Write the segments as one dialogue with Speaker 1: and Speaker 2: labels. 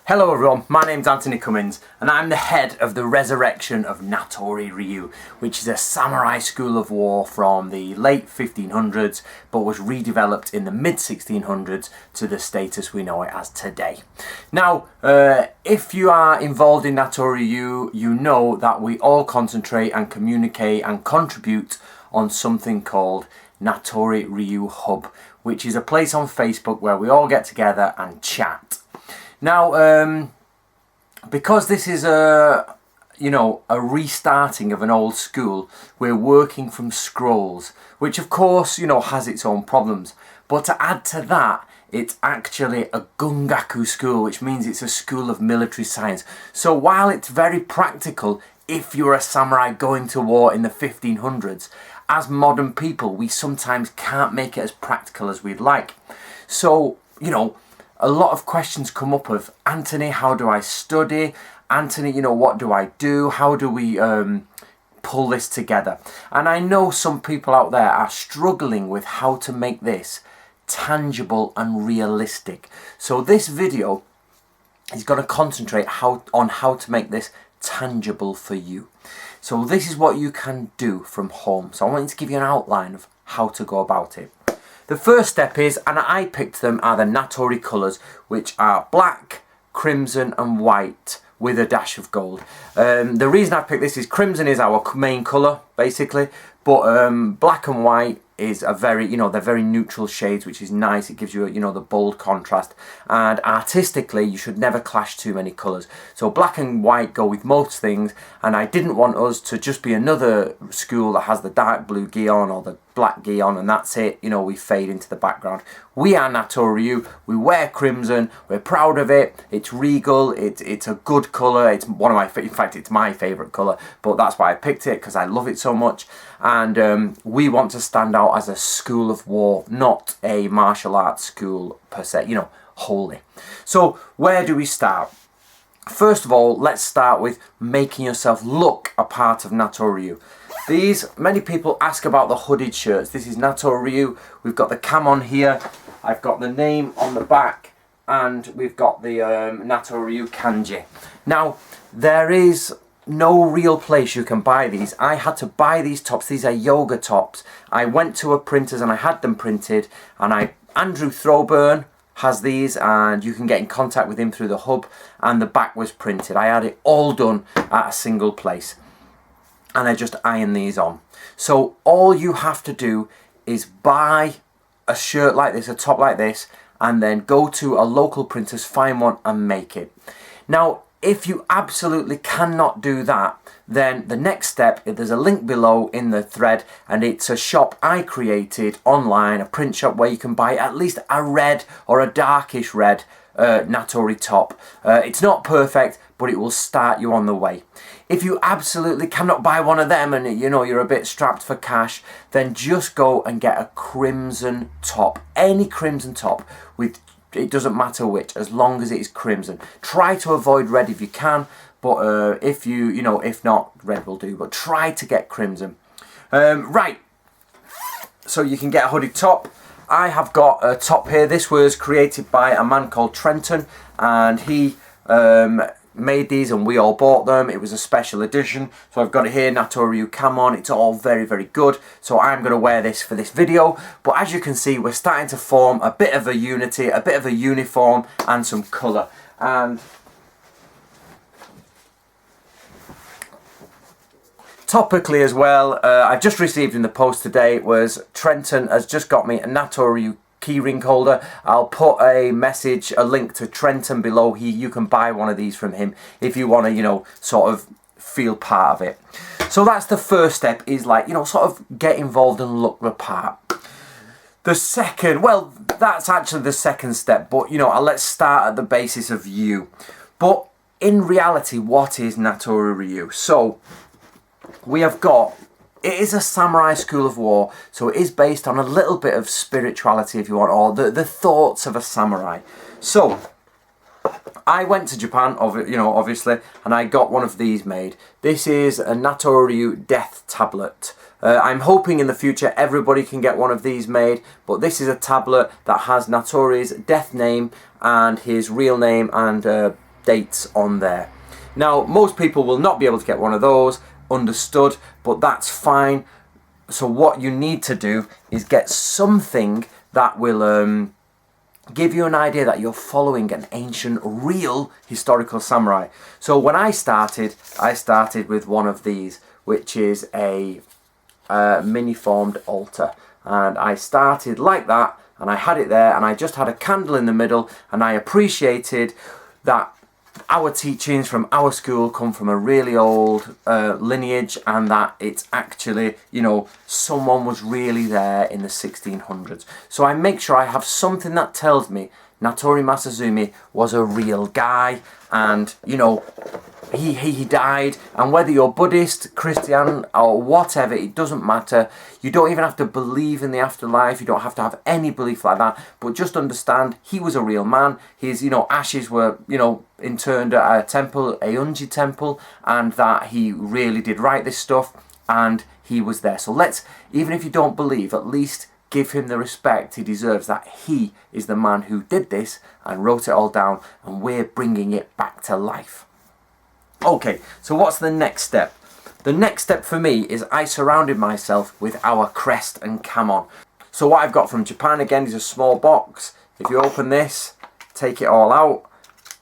Speaker 1: Hello everyone, my name's Anthony Cummins and I'm the head of the resurrection of Natori Ryu, which is a samurai school of war from the late 1500s but was redeveloped in the mid 1600s to the status we know it as today. Now, if you are involved in Natori Ryu, you know that we all concentrate and communicate and contribute on something called Natori Ryu Hub, which is a place on Facebook where we all get together and chat. Now, because this is a restarting of an old school, we're working from scrolls, which of course, has its own problems. But to add to that, it's actually a gungaku school, which means it's a school of military science. So while it's very practical, if you're a samurai going to war in the 1500s, as modern people, we sometimes can't make it as practical as we'd like. So, a lot of questions come up of, Anthony, how do I study? Anthony, what do I do? How do we pull this together? And I know some people out there are struggling with how to make this tangible and realistic. So this video is going to concentrate on how to make this tangible for you. So this is what you can do from home. So I want to give you an outline of how to go about it. The first step is, and I picked them, are the Natori colours, which are black, crimson and white with a dash of gold. The reason I picked this is crimson is our main colour, basically, but black and white is a very, they're very neutral shades, which is nice. It gives you, the bold contrast. And artistically, you should never clash too many colours. So black and white go with most things, and I didn't want us to just be another school that has the dark blue gi on or the black gi on and that's it, we fade into the background. We are Natori Ryu, we wear crimson, we're proud of it, it's regal, it's a good colour, it's one of my, in fact it's my favourite colour, but that's why I picked it, because I love it so much. And we want to stand out as a school of war, not a martial arts school per se, wholly. So where do we start? First of all, let's start with making yourself look a part of Natori Ryu. Many people ask about the hooded shirts. This is Natori Ryu. We've got the cam on here. I've got the name on the back, and we've got the Natori Ryu kanji. Now, there is no real place you can buy these. I had to buy these tops. These are yoga tops. I went to a printer's and I had them printed, and Andrew Throwburn has these, and you can get in contact with him through the hub, and the back was printed. I had it all done at a single place, and I just iron these on. So all you have to do is buy a shirt like this, a top like this, and then go to a local printer's, find one and make it. Now, if you absolutely cannot do that, then the next step, there's a link below in the thread, and it's a shop I created online, a print shop where you can buy at least a red or a darkish red Natori top. It's not perfect, but it will start you on the way. If you absolutely cannot buy one of them and you're a bit strapped for cash, then just go and get a crimson top, any crimson top, with, it doesn't matter which, as long as it is crimson. Try to avoid red if you can, but if not, red will do, but try to get crimson. Right, so you can get a hooded top. I have got a top here. This was created by a man called Trenton, and he made these and we all bought them. It was a special edition, so I've got it here, Natori Ryu cam on. It's all very, very good, so I'm going to wear this for this video. But as you can see, we're starting to form a bit of a unity, a bit of a uniform and some colour. And topically as well, I've just received in the post today, was Trenton has just got me a Natori Ryu keyring holder. I'll put a link to Trenton below. You can buy one of these from him if you want to, sort of feel part of it. So that's the first step, is like, sort of get involved and look the part. The second, well, that's actually the second step, but let's start at the basis of you. But in reality, what is Natori Ryu? So we have got, it is a samurai school of war, so it is based on a little bit of spirituality, if you want, or the thoughts of a samurai. So I went to Japan, obviously, and I got one of these made. This is a Natori Ryu death tablet. I'm hoping in the future everybody can get one of these made, but this is a tablet that has Natori's death name and his real name and dates on there. Now, most people will not be able to get one of those, understood, but that's fine. So what you need to do is get something that will give you an idea that you're following an ancient, real historical samurai. So when I started with one of these, which is a mini-formed altar. And I started like that, and I had it there, and I just had a candle in the middle, and I appreciated that our teachings from our school come from a really old lineage, and that it's actually, you know, someone was really there in the 1600s. So I make sure I have something that tells me Natori Masazumi was a real guy, and, you know, he died, and whether you're Buddhist, Christian, or whatever, it doesn't matter. You don't even have to believe in the afterlife. You don't have to have any belief like that, but just understand he was a real man. His, you know, ashes were, you know, interned at a temple, a Unji temple, and that he really did write this stuff, and he was there. So let's, even if you don't believe, at least give him the respect he deserves, that he is the man who did this and wrote it all down, and we're bringing it back to life. Okay, so what's the next step? The next step for me is I surrounded myself with our crest and kamon. So what I've got from Japan, again, is a small box. If you open this, take it all out,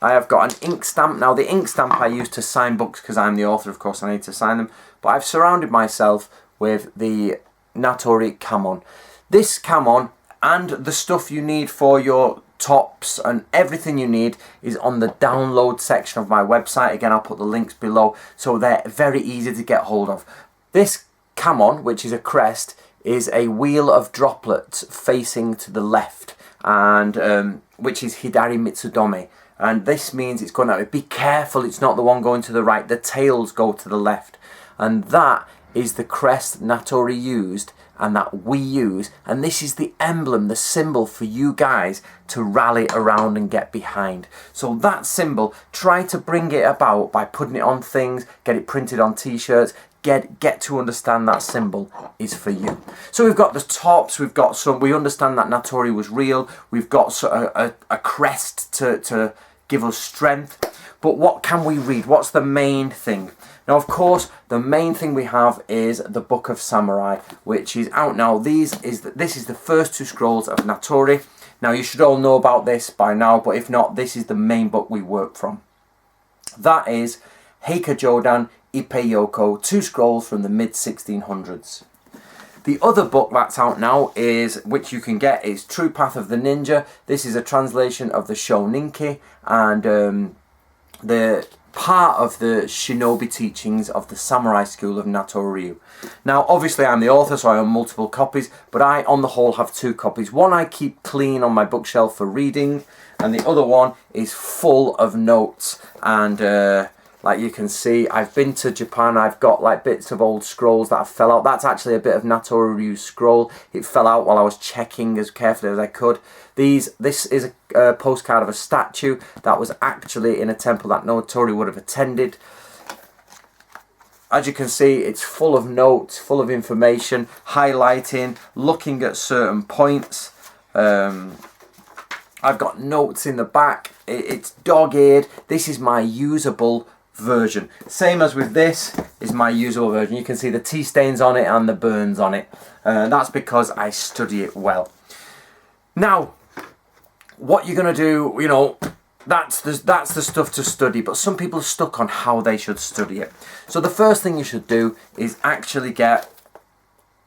Speaker 1: I have got an ink stamp. Now the ink stamp I use to sign books because I'm the author, of course I need to sign them. But I've surrounded myself with the Natori kamon. This kamon and the stuff you need for your tops and everything you need is on the download section of my website. Again, I'll put the links below, so they're very easy to get hold of. This kamon, which is a crest, is a wheel of droplets facing to the left, and which is Hidari Mitsudome. And this means it's going that way. Be careful, it's not the one going to the right. The tails go to the left. And that is the crest Natori used, and that we use, and this is the emblem, the symbol for you guys to rally around and get behind. So that symbol, try to bring it about by putting it on things, get it printed on t-shirts, get to understand that symbol is for you. So we've got the tops, we've got some, we understand that Natori was real, we've got a crest to give us strength, but what can we read? What's the main thing? Now, of course, the main thing we have is the Book of Samurai, which is out now. This is the first two scrolls of Natori. Now, you should all know about this by now, but if not, this is the main book we work from. That is Heika Jodan Ippei Yoko, two scrolls from the mid-1600s. The other book that's out now is, which you can get, is True Path of the Ninja. This is a translation of the Shoninki and the part of the shinobi teachings of the samurai school of Natori Ryu. Now, obviously I'm the author, so I own multiple copies, but I, on the whole, have two copies. One I keep clean on my bookshelf for reading, and the other one is full of notes. And like you can see, I've been to Japan. I've got like bits of old scrolls that fell out. That's actually a bit of Natori Ryu's scroll. It fell out while I was checking as carefully as I could. This is a postcard of a statue that was actually in a temple that Natori would have attended. As you can see, it's full of notes, full of information, highlighting, looking at certain points. I've got notes in the back. It's dog-eared. This is my usable version. Same as with this is my usable version. You can see the tea stains on it and the burns on it. That's because I study it well. Now, what you're going to do, you know, that's the stuff to study, but some people are stuck on how they should study it. So the first thing you should do is actually get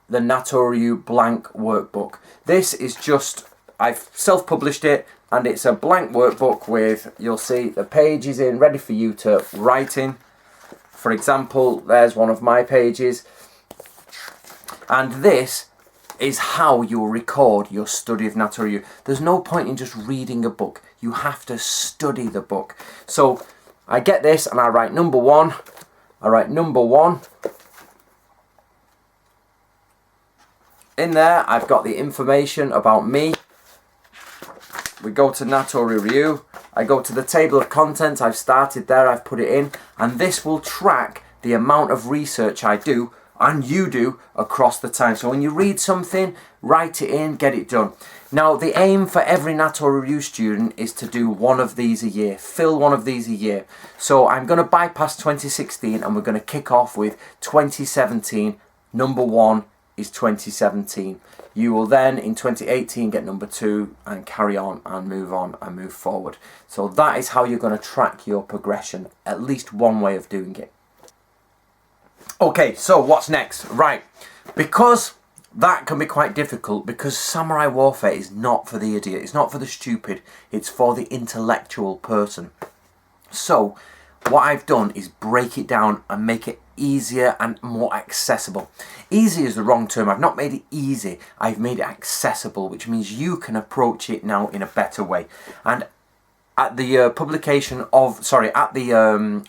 Speaker 1: the Natori Ryu blank workbook. This is just, I've self-published it, and it's a blank workbook with, you'll see the pages in, ready for you to write in. For example, there's one of my pages, and this is how you'll record your study of Natori Ryu. There's no point in just reading a book. You have to study the book. So I get this and I write number one. I write number one. In there, I've got the information about me. We go to Natori Ryu. I go to the table of contents. I've started there. I've put it in. And this will track the amount of research I do and you do across the time. So when you read something, write it in, get it done. Now the aim for every Natori Ryu student is to do one of these a year, fill one of these a year. So I'm going to bypass 2016 and we're going to kick off with 2017. Number 1 is 2017. You will then in 2018 get number 2 and carry on and move forward. So that is how you're going to track your progression, at least one way of doing it. Okay, so what's next? Right, because that can be quite difficult, because samurai warfare is not for the idiot, it's not for the stupid, it's for the intellectual person. So what I've done is break it down and make it easier and more accessible. Easy is the wrong term. I've not made it easy, I've made it accessible, which means you can approach it now in a better way. And at the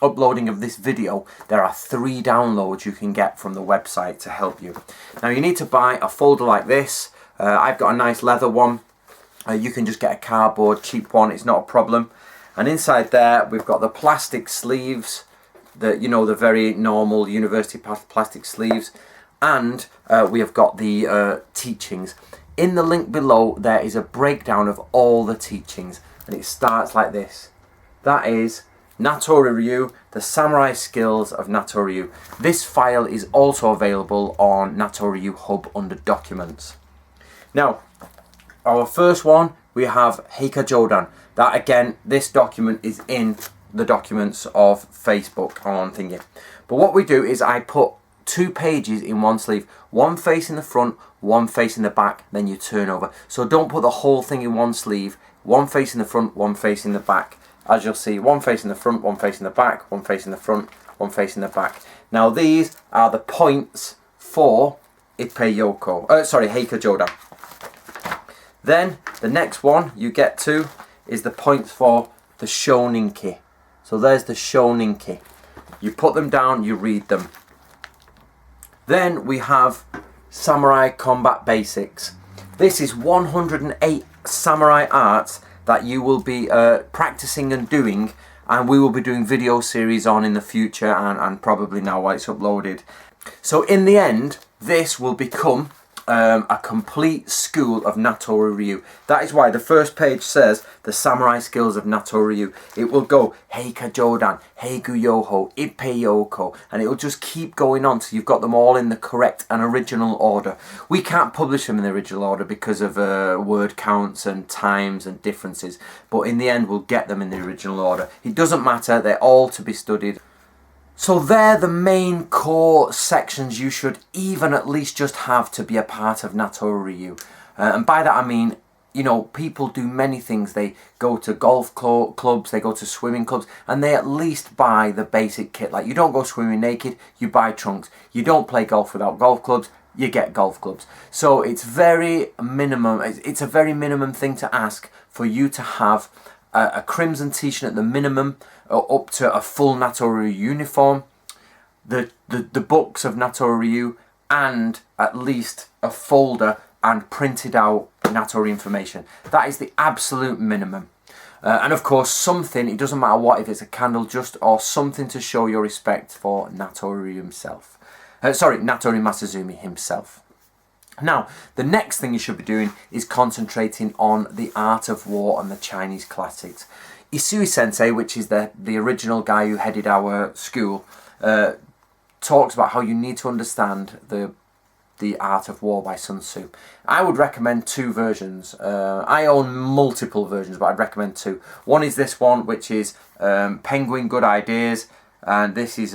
Speaker 1: uploading of this video, there are 3 downloads you can get from the website to help you. Now you need to buy a folder like this. I've got a nice leather one. You can just get a cardboard cheap one, it's not a problem. And inside there we've got the plastic sleeves, the very normal university plastic sleeves, and we have got the teachings. In the link below there is a breakdown of all the teachings, and it starts like this. That is Natori Ryu, the samurai skills of Natori Ryu. This file is also available on Natori Ryu Hub under documents. Now, our first one, we have Heika Jodan. That again, this document is in the documents of Facebook on thingy. But what we do is I put 2 pages in one sleeve, one facing the front, one facing the back, then you turn over. So don't put the whole thing in one sleeve, one facing the front, one facing the back. As you'll see, one facing the front, one facing the back, one facing the front, one facing the back. Now these are the points for Heika Jodan. Then the next one you get to is the points for the Shoninki. So there's the Shoninki. You put them down, you read them. Then we have Samurai Combat Basics. This is 108 samurai arts that you will be practicing and doing, and we will be doing video series on in the future, and probably now while it's uploaded. So in the end, this will become a complete school of Natori Ryu. That is why the first page says the samurai skills of Natori Ryu. It will go Heika Jodan, Heigu Yoho, Ippei Yoko, and it will just keep going on till you've got them all in the correct and original order. We can't publish them in the original order because of word counts and times and differences, but in the end we'll get them in the original order. It doesn't matter, they're all to be studied. So they're the main core sections you should even at least just have to be a part of Natori Ryu. And by that I mean, people do many things. They go to golf clubs, they go to swimming clubs, and they at least buy the basic kit. Like, you don't go swimming naked, you buy trunks. You don't play golf without golf clubs, you get golf clubs. So it's very minimum. It's a very minimum thing to ask for you to have a crimson t-shirt at the minimum, up to a full Natori Ryu uniform, the books of Natori Ryu, and at least a folder and printed out Natori information. That is the absolute minimum. And of course something, it doesn't matter what, if it's a candle just, or something to show your respect for Natori himself. Natori Masazumi himself. Now, the next thing you should be doing is concentrating on the art of war and the Chinese classics. Isui Sensei, which is the original guy who headed our school, talks about how you need to understand the Art of War by Sun Tzu. I would recommend 2 versions. I own multiple versions, but I'd recommend 2. One is this one, which is Penguin Good Ideas, and this is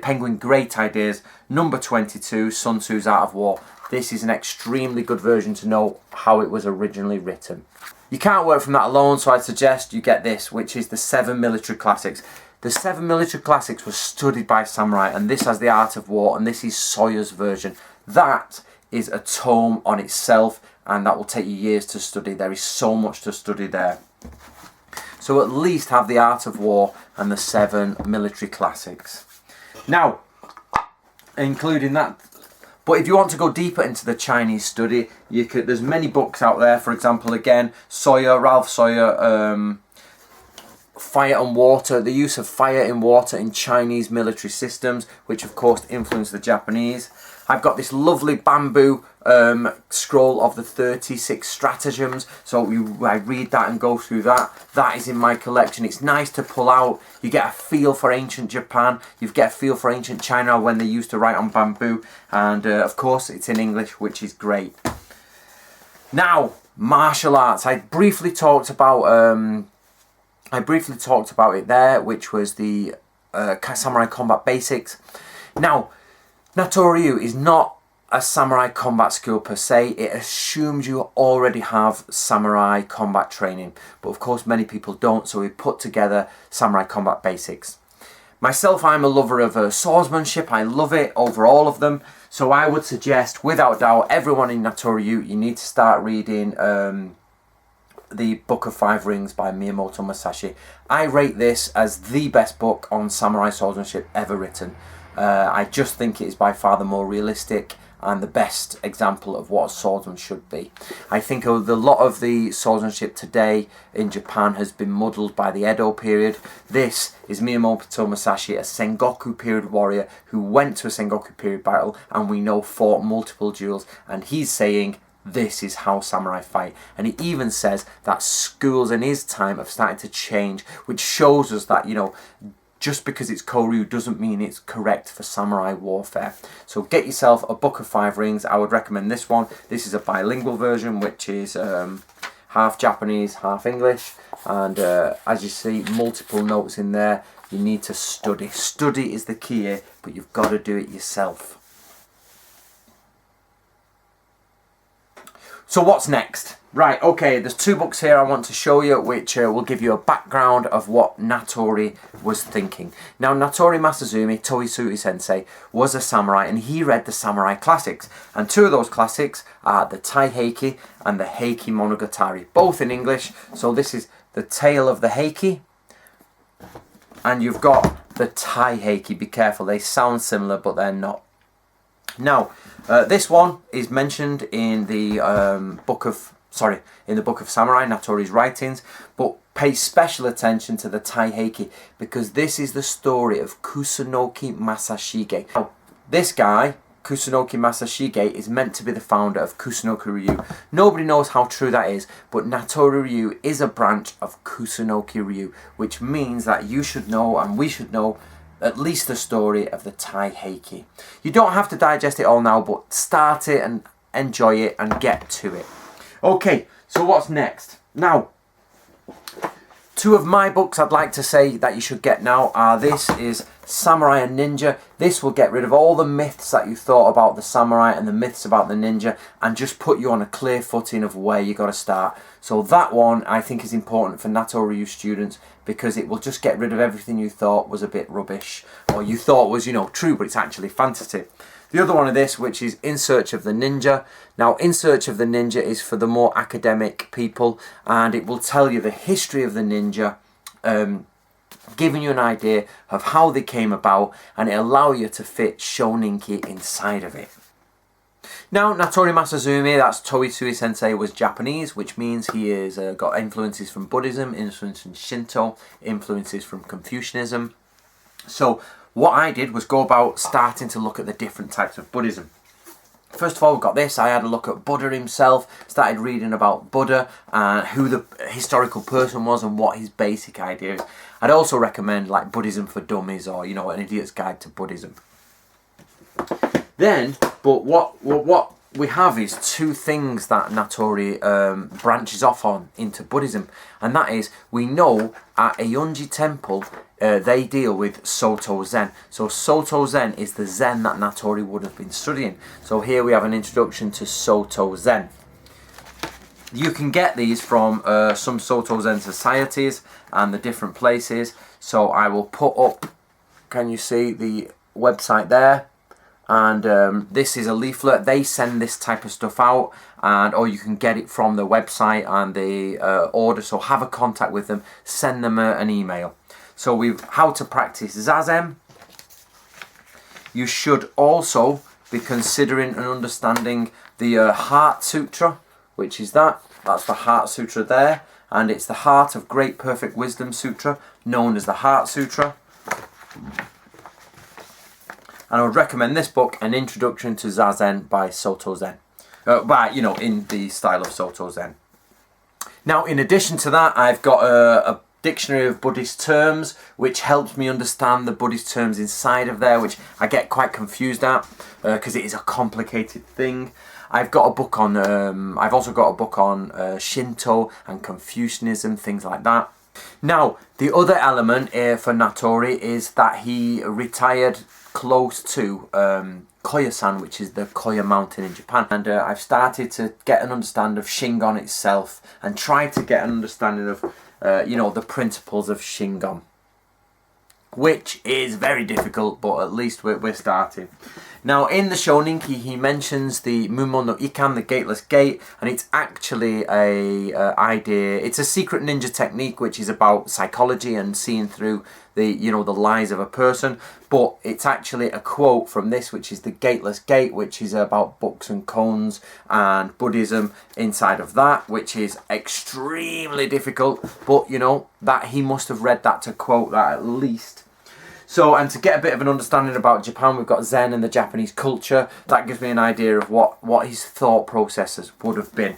Speaker 1: Penguin Great Ideas, number 22, Sun Tzu's Art of War. This is an extremely good version to know how it was originally written. You can't work from that alone, so I'd suggest you get this, which is the 7 Military Classics. The 7 Military Classics was studied by samurai, and this has the Art of War, and this is Sawyer's version. That is a tome on itself, and that will take you years to study. There is so much to study there. So at least have the Art of War and the 7 Military Classics. Now, including that. But if you want to go deeper into the Chinese study, there's many books out there. For example, again, Ralph Sawyer, Fire and Water, the use of fire and water in Chinese military systems, which of course influenced the Japanese. I've got this lovely bamboo scroll of the 36 stratagems, so I read that and go through that. That is in my collection. It's nice to pull out. You get a feel for ancient Japan, you get a feel for ancient China when they used to write on bamboo, and of course it's in English, which is great. Now, martial arts. I briefly talked about it there, which was the Samurai Combat Basics. Now, Natori Ryu is not a samurai combat school per se. It assumes you already have samurai combat training, but of course many people don't, so we put together Samurai Combat Basics. Myself, I'm a lover of swordsmanship. I love it over all of them, so I would suggest, without doubt, everyone in Natori Ryu, you need to start reading the Book of Five Rings by Miyamoto Musashi. I rate this as the best book on samurai swordsmanship ever written. I just think it is by far the more realistic and the best example of what a swordsman should be. I think a lot of the swordsmanship today in Japan has been muddled by the Edo period. This is Miyamoto Musashi, a Sengoku period warrior who went to a Sengoku period battle and we know fought multiple duels, and he's saying this is how samurai fight. And he even says that schools in his time have started to change, which shows us that, you know, just because it's Koryu doesn't mean it's correct for samurai warfare. So get yourself a Book of Five Rings. I would recommend this one. This is a bilingual version, which is half Japanese, half English. And as you see, multiple notes in there. You need to study. Study is the key here, but you've got to do it yourself. So what's next? Right, okay, there's two books here I want to show you, which will give you a background of what Natori was thinking. Now, Natori Masazumi, Toisui Sensei, was a samurai, and he read the samurai classics. And two of those classics are the Taiheki and the Heiki Monogatari, both in English. So this is the Tale of the Heiki, and you've got the Taiheki. Be careful, they sound similar, but they're not. Now, this one is mentioned in the Book of Samurai, Natori's writings, but pay special attention to the Taiheki because this is the story of Kusunoki Masashige. Now, this guy, Kusunoki Masashige, is meant to be the founder of Kusunoki Ryu. Nobody knows how true that is, but Natori Ryu is a branch of Kusunoki Ryu, which means that you should know, and we should know, at least the story of the Taiheki. You don't have to digest it all now, but start it and enjoy it and get to it. Okay, so what's next? Now, two of my books I'd like to say that you should get now are, this is Samurai and Ninja. This will get rid of all the myths that you thought about the samurai and the myths about the ninja and just put you on a clear footing of where you got to start. So that one I think is important for Natori Ryu students because it will just get rid of everything you thought was a bit rubbish or you thought was, you know, true, but it's actually fantasy. The other one of this, which is In Search of the Ninja. Now, In Search of the Ninja is for the more academic people, and it will tell you the history of the ninja, giving you an idea of how they came about, and it'll allow you to fit Shoninki inside of it. Now, Natori Masazumi, that's Toisui Sensei, was Japanese, which means he has got influences from Buddhism, influences from Shinto, influences from Confucianism. So what I did was go about starting to look at the different types of Buddhism. First of all, we've got this. I had a look at Buddha himself, started reading about Buddha and who the historical person was and what his basic idea is. I'd also recommend like Buddhism for Dummies or, you know, An Idiot's Guide to Buddhism. Then, but what we have is two things that Natori branches off on into Buddhism, and that is, we know at Eonji Temple they deal with Sotozen. So Sotozen is the Zen that Natori would have been studying. So here we have an introduction to Sotozen. You can get these from some Sotozen societies and the different places. So I will put up, can you see the website there? And this is a leaflet. They send this type of stuff out, and or you can get it from the website and the order. So have a contact with them, send them an email. So we've how to practice Zazen. You should also be considering and understanding the Heart Sutra, which is that's the Heart Sutra there, and it's the Heart of Great Perfect Wisdom Sutra, known as the Heart Sutra. And I would recommend this book, An Introduction to Zazen by Sotozen. In the style of Sotozen. Now, in addition to that, I've got a dictionary of Buddhist terms, which helps me understand the Buddhist terms inside of there, which I get quite confused at, because it is a complicated thing. I've also got a book on Shinto and Confucianism, things like that. Now, the other element for Natori is that he retired close to Koyasan, which is the Koya mountain in Japan. And I've started to get an understanding of Shingon itself and try to get an understanding of, the principles of Shingon, which is very difficult, but at least we're starting. Now, in the Shoninki, he mentions the Mumon no Ikan, the gateless gate, and it's actually it's a secret ninja technique which is about psychology and seeing through the lies of a person. But it's actually a quote from this, which is the gateless gate, which is about books and koans and Buddhism inside of that, which is extremely difficult. But that he must have read that to quote that at least. So, and to get a bit of an understanding about Japan, we've got Zen and the Japanese culture. That gives me an idea of what his thought processes would have been.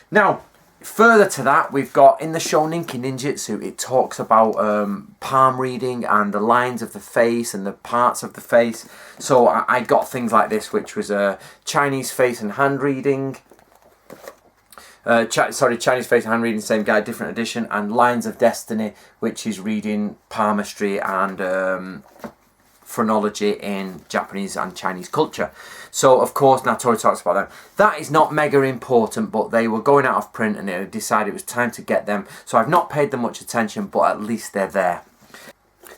Speaker 1: Now, further to that, we've got in the Shoninki Ninjutsu, it talks about palm reading and the lines of the face and the parts of the face. So I got things like this, which was Chinese face and hand reading. Chinese face and hand reading, same guy, different edition, and Lines of Destiny, which is reading palmistry and phrenology in Japanese and Chinese culture. So, of course, Natori talks about them. That is not mega important, but they were going out of print and they decided it was time to get them. So I've not paid them much attention, but at least they're there.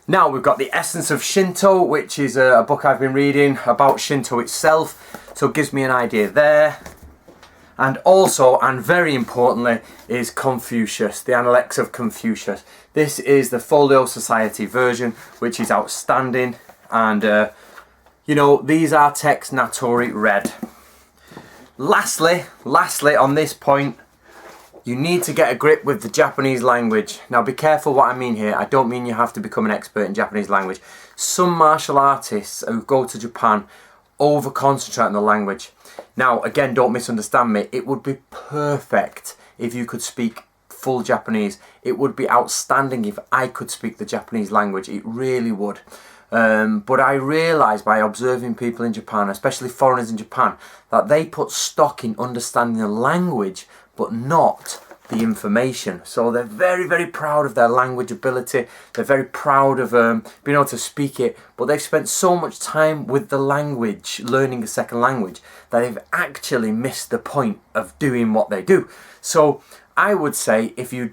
Speaker 1: Now, we've got The Essence of Shinto, which is a book I've been reading about Shinto itself. So it gives me an idea there. And also, and very importantly, is Confucius, the Analects of Confucius. This is the Folio Society version, which is outstanding. And, these are texts Natori read. Lastly, on this point, you need to get a grip with the Japanese language. Now, be careful what I mean here. I don't mean you have to become an expert in Japanese language. Some martial artists who go to Japan over-concentrate on the language. Now, again, don't misunderstand me. It would be perfect if you could speak full Japanese. It would be outstanding if I could speak the Japanese language. It really would. But I realise by observing people in Japan, especially foreigners in Japan, that they put stock in understanding the language, but not the information. So they're very, very proud of their language ability. They're very proud of being able to speak it, but they've spent so much time with the language, learning a second language, that they've actually missed the point of doing what they do. So I would say if you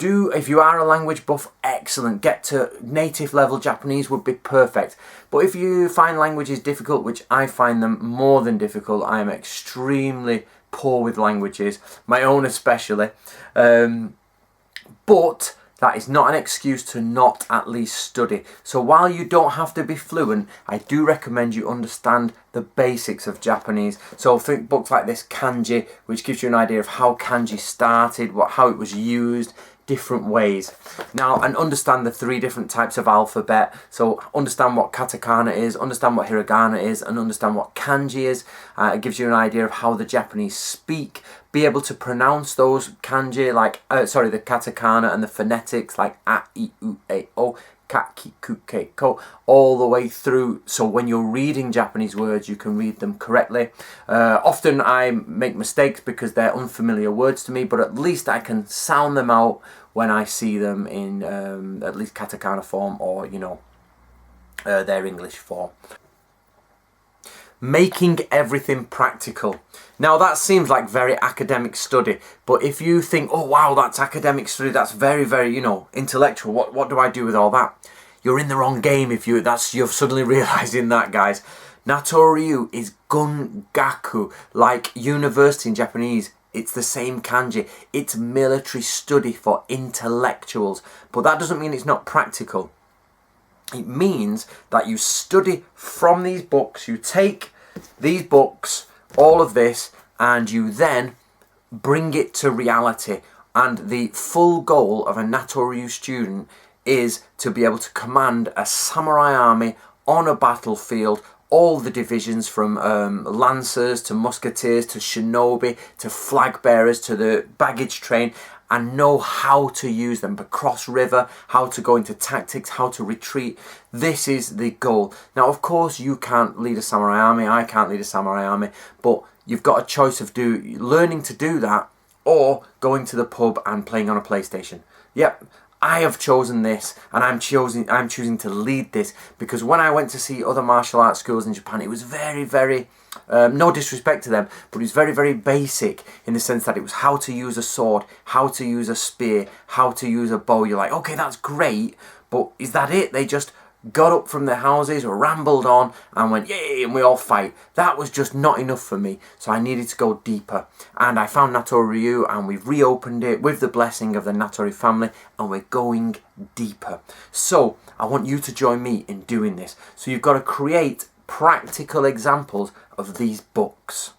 Speaker 1: are a language buff, excellent. Get to native level Japanese would be perfect. But if you find languages difficult, which I find them more than difficult, I am extremely poor with languages, my own especially, but that is not an excuse to not at least study. So while you don't have to be fluent, I do recommend you understand the basics of Japanese. So think books like this, Kanji, which gives you an idea of how kanji started, how it was used, different ways. Now, and understand the 3 different types of alphabet. So understand what katakana is, understand what hiragana is, and understand what kanji is. It gives you an idea of how the Japanese speak. Be able to pronounce those kanji, the katakana, and the phonetics like a, I, u, e, o, ka, ki, ku, ke, ko, all the way through. So when you're reading Japanese words, you can read them correctly. Often I make mistakes because they're unfamiliar words to me, but at least I can sound them out when I see them in at least katakana form or, their English form. Making everything practical. Now that seems like very academic study, but if you think, oh wow, that's academic study, that's very, very, intellectual, what do I do with all that? You're in the wrong game if you're suddenly realizing that, guys. Natori Ryu is gungaku, like university in Japanese. It's the same kanji. It's military study for intellectuals, but that doesn't mean it's not practical. It means that you study from these books, you take these books, all of this, and you then bring it to reality. And the full goal of a Natori Ryu student is to be able to command a samurai army on a battlefield all the divisions from lancers to musketeers to shinobi to flag bearers to the baggage train, and know how to use them, but cross river, how to go into tactics, how to retreat. This is the goal. Now, of course, you can't lead a samurai army, I can't lead a samurai army, but you've got a choice of learning to do that or going to the pub and playing on a PlayStation. Yep, I have chosen this, and I'm choosing to lead this, because when I went to see other martial arts schools in Japan, it was very, very, no disrespect to them, but it was very, very basic in the sense that it was how to use a sword, how to use a spear, how to use a bow. You're like, okay, that's great, but is that it? They just got up from their houses, rambled on, and went, yay, and we all fight. That was just not enough for me, so I needed to go deeper. And I found Natori Ryu, and we've reopened it with the blessing of the Natori family, and we're going deeper. So I want you to join me in doing this. So you've got to create practical examples of these books.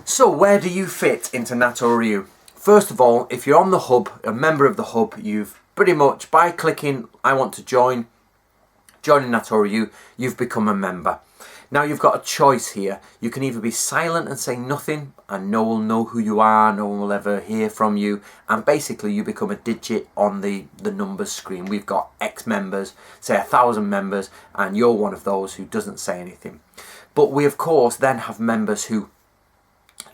Speaker 1: So where do you fit into Natori Ryu? First of all, if you're on the hub, a member of the hub, you've pretty much, by clicking I want to joining Natori Ryu, you've become a member. Now you've got a choice here. You can either be silent and say nothing, and no one will know who you are, no one will ever hear from you, and basically you become a digit on the numbers screen. We've got X members, say 1,000 members, and you're one of those who doesn't say anything. But we of course then have members who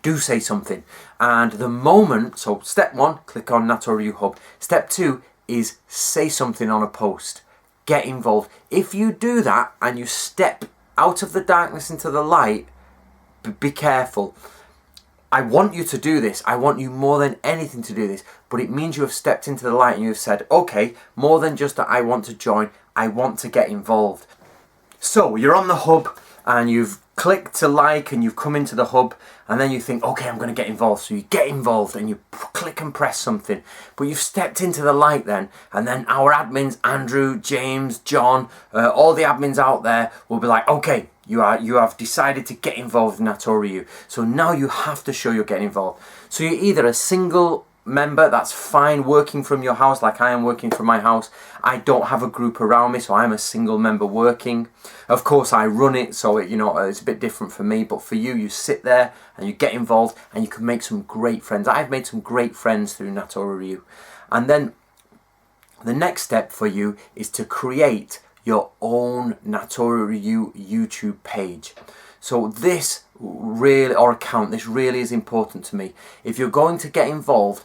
Speaker 1: do say something, and the moment, so step 1, click on Natori Ryu Hub. Step 2 is say something on a post. Get involved. If you do that and you step out of the darkness into the light, be careful. I want you to do this. I want you more than anything to do this. But it means you have stepped into the light and you have said, okay, more than just that I want to join, I want to get involved. So you're on the hub and you've clicked to like and you've come into the hub, and then you think, okay, I'm going to get involved. So you get involved and you click and press something, but you've stepped into the light then, and then our admins, Andrew, James, John, all the admins out there will be like, okay, you have decided to get involved in Natori Ryu. So now you have to show you're getting involved. So you're either a single member, that's fine, working from your house like I am working from my house. I don't have a group around me, so I'm a single member working. Of course I run it, so it's a bit different for me, but for you, you sit there and you get involved and you can make some great friends. I've made some great friends through Natori Ryu. And then the next step for you is to create your own Natori Ryu YouTube page. So this really, or account, this really is important to me. If you're going to get involved,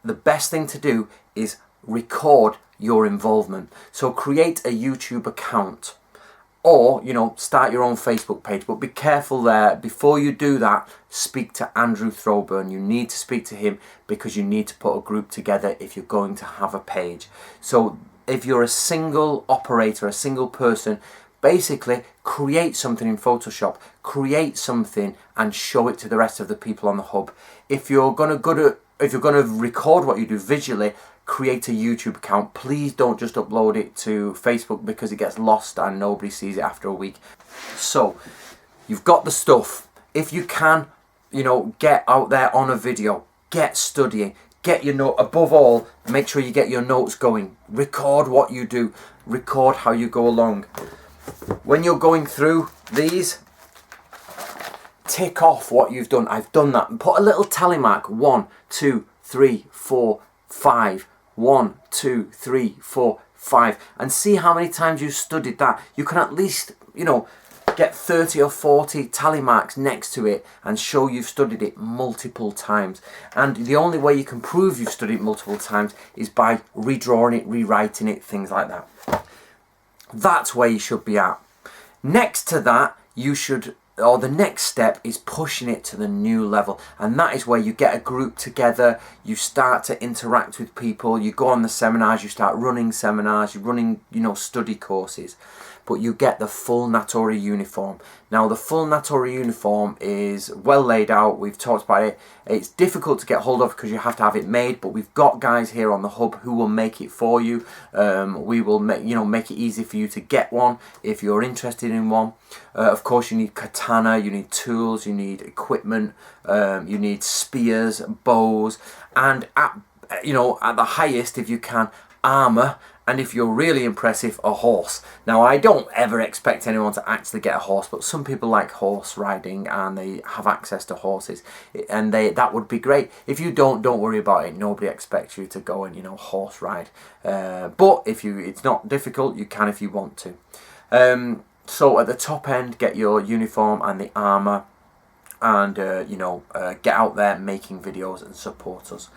Speaker 1: the best thing to do is record your involvement. So create a YouTube account, or start your own Facebook page, but be careful there. Before you do that, speak to Andrew Throwburn. You need to speak to him, because you need to put a group together if you're going to have a page. So if you're a single operator, a single person, basically create something in Photoshop, create something and show it to the rest of the people on the hub. If you're going to record what you do visually, create a YouTube account. Please don't just upload it to Facebook, because it gets lost and nobody sees it after a week. So you've got the stuff. If you can, get out there on a video, get studying, get your note. Above all, make sure you get your notes going. Record what you do, record how you go along. When you're going through these, tick off what you've done. I've done that. Put a little tally mark. 1, 2, 3, 4, 5. 1, 2, 3, 4, 5. And see how many times you studied that. You can at least, get 30 or 40 tally marks next to it and show you've studied it multiple times. And the only way you can prove you've studied it multiple times is by redrawing it, rewriting it, things like that. That's where you should be at. Next to that, the next step is pushing it to the new level, and that is where you get a group together, you start to interact with people, you go on the seminars, you start running seminars, you're running, study courses, but you get the full Natori uniform. Now the full Natori uniform is well laid out, we've talked about it. It's difficult to get hold of because you have to have it made, but we've got guys here on the hub who will make it for you. We will make it easy for you to get one if you're interested in one. Of course you need katana, you need tools, you need equipment, you need spears, bows, and at the highest, if you can, armor and if you're really impressive, a horse. Now, I don't ever expect anyone to actually get a horse, but some people like horse riding and they have access to horses, and that would be great. If you don't worry about it. Nobody expects you to go and, you know, horse ride. But if it's not difficult, you can if you want to. So at the top end, get your uniform and the armor, and you know, get out there making videos and support us.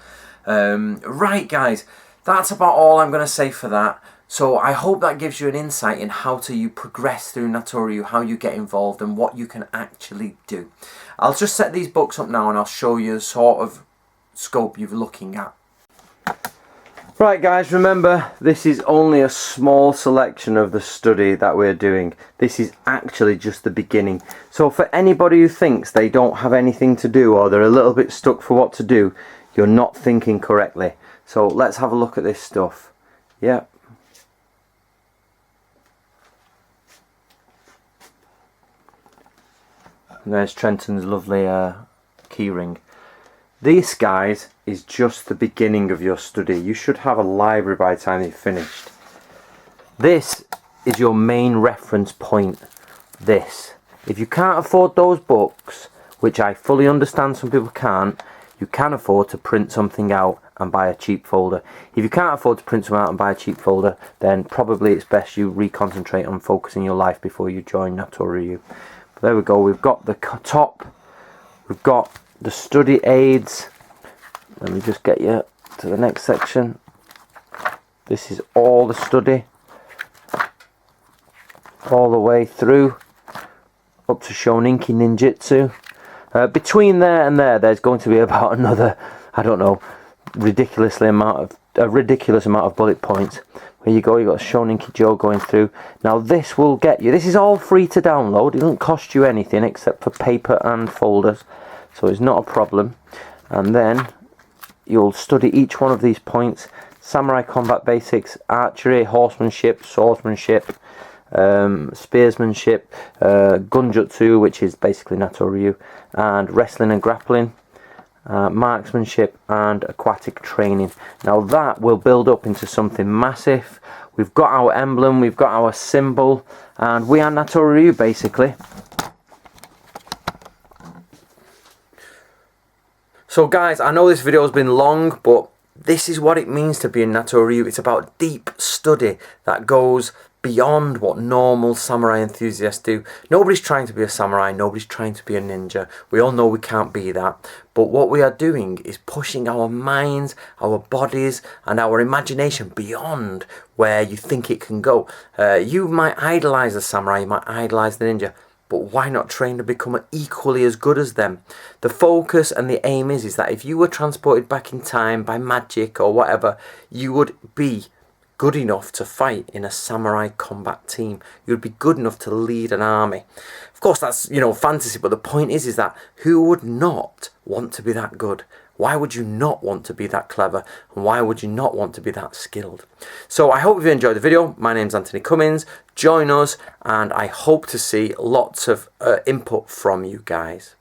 Speaker 1: Right, guys, that's about all I'm going to say for that. So I hope that gives you an insight in how you progress through Natori Ryu, how you get involved and what you can actually do. I'll just set these books up now and I'll show you the sort of scope you're looking at. Right, guys, remember, this is only a small selection of the study that we're doing. This is actually just the beginning. So for anybody who thinks they don't have anything to do or they're a little bit stuck for what to do, you're not thinking correctly. So let's have a look at this stuff. Yep. And there's Trenton's lovely keyring. This, guys, is just the beginning of your study. You should have a library by the time you've finished. This is your main reference point. This. If you can't afford those books, which I fully understand some people can't, you can afford to print something out and buy a cheap folder. If you can't afford to print something out and buy a cheap folder, then probably it's best you reconcentrate on focusing your life before you join Natori Ryu. But there we go. We've got the top. We've got the study aids. Let me just get you to the next section. This is all the study, all the way through up to Shoninki Ninjutsu. Between there and there's going to be about another, I don't know, a ridiculous amount of bullet points. Here you go, you've got Shoninki Joe going through. Now this will get you, this is all free to download. It doesn't cost you anything except for paper and folders, so it's not a problem. And then you'll study each one of these points: samurai combat basics, archery, horsemanship, swordsmanship, spearsmanship, gunjutsu, which is basically Natori Ryu, and wrestling and grappling, marksmanship and aquatic training. Now that will build up into something massive. We've got our emblem, we've got our symbol, and we are Natori Ryu basically. So guys, I know this video has been long, but this is what it means to be a Natori Ryu. It's about deep study that goes beyond what normal samurai enthusiasts do. Nobody's trying to be a samurai, nobody's trying to be a ninja. We all know we can't be that. But what we are doing is pushing our minds, our bodies and our imagination beyond where you think it can go. You might idolize the samurai, you might idolize the ninja, but why not train to become equally as good as them? The focus and the aim is that if you were transported back in time by magic or whatever, you would be good enough to fight in a samurai combat team. You'd be good enough to lead an army. Of course, that's, you know, fantasy, but the point is that who would not want to be that good? Why would you not want to be that clever? And why would you not want to be that skilled? So I hope you enjoyed the video. My name's Anthony Cummins. Join us, and I hope to see lots of input from you guys.